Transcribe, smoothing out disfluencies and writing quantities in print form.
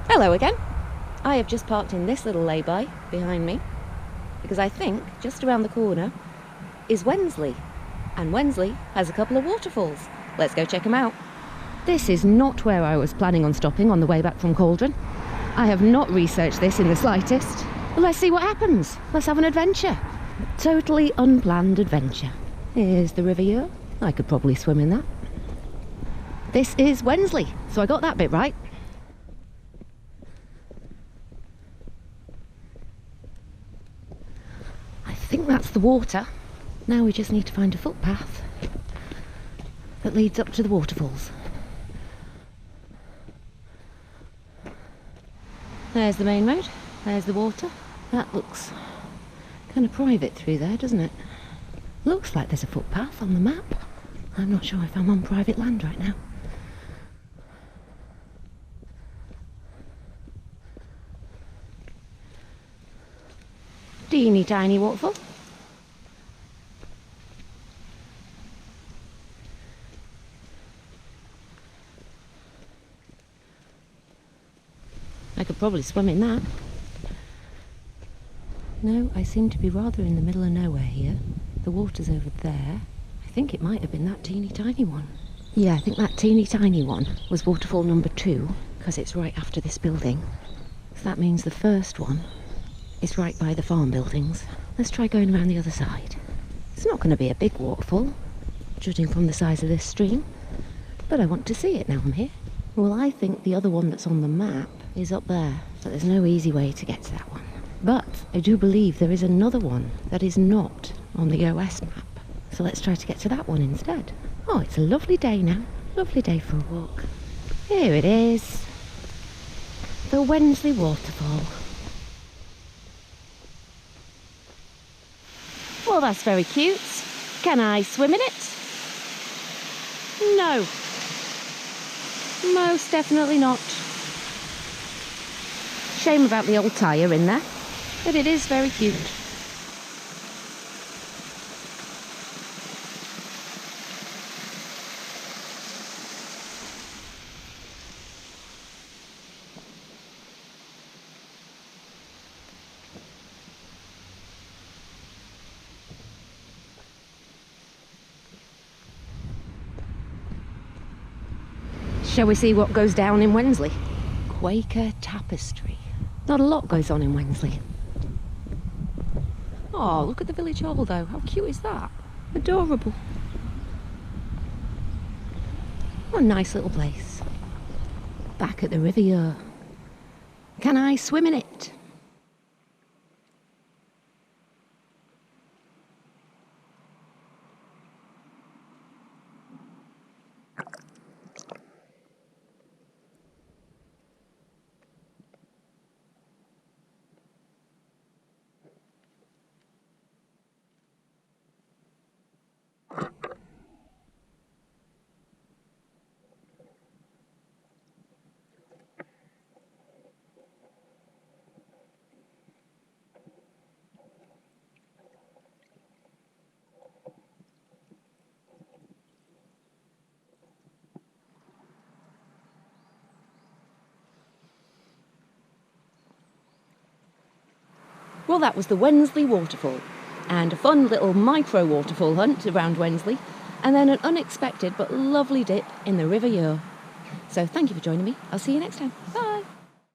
Hello again. I have just parked in this little lay-by behind me because I think just around the corner is Wensley, and Wensley has a couple of waterfalls. Let's go check them out. This is not where I was planning on stopping on the way back from Cauldron. I have not researched this in the slightest. But let's see what happens. Let's have an adventure. Totally unplanned adventure. Here's the River Ure. I could probably swim in that. This is Wensley, so I got that bit right. I think that's the water. Now we just need to find a footpath that leads up to the waterfalls. There's the main road, there's the water. That looks kind of private through there, doesn't it? Looks like there's a footpath on the map. I'm not sure if I'm on private land right now. Teeny tiny waterfall. I could probably swim in that. No, I seem to be rather in the middle of nowhere here. The water's over there. I think it might have been that teeny tiny one. Yeah, I think that teeny tiny one was waterfall number 2, because it's right after this building. So that means the first one is right by the farm buildings. Let's try going around the other side. It's not going to be a big waterfall, judging from the size of this stream, but I want to see it now I'm here. Well, I think the other one that's on the map is up there, but there's no easy way to get to that one. But I do believe there is another one that is not on the OS map. So let's try to get to that one instead. Oh, it's a lovely day now. Lovely day for a walk. Here it is. The Wensley Waterfall. Well, that's very cute. Can I swim in it? No. Most definitely not. Shame about the old tyre in there, but it is very cute. Shall we see what goes down in Wensley? Quaker tapestry. Not a lot goes on in Wensley. Oh, look at the village hall though. How cute is that? Adorable. What a nice little place. Back at the River Ure. Can I swim in it? Well, that was the Wensley Waterfall, and a fun little micro waterfall hunt around Wensley, and then an unexpected but lovely dip in the River Ure. So thank you for joining me. I'll see you next time. Bye!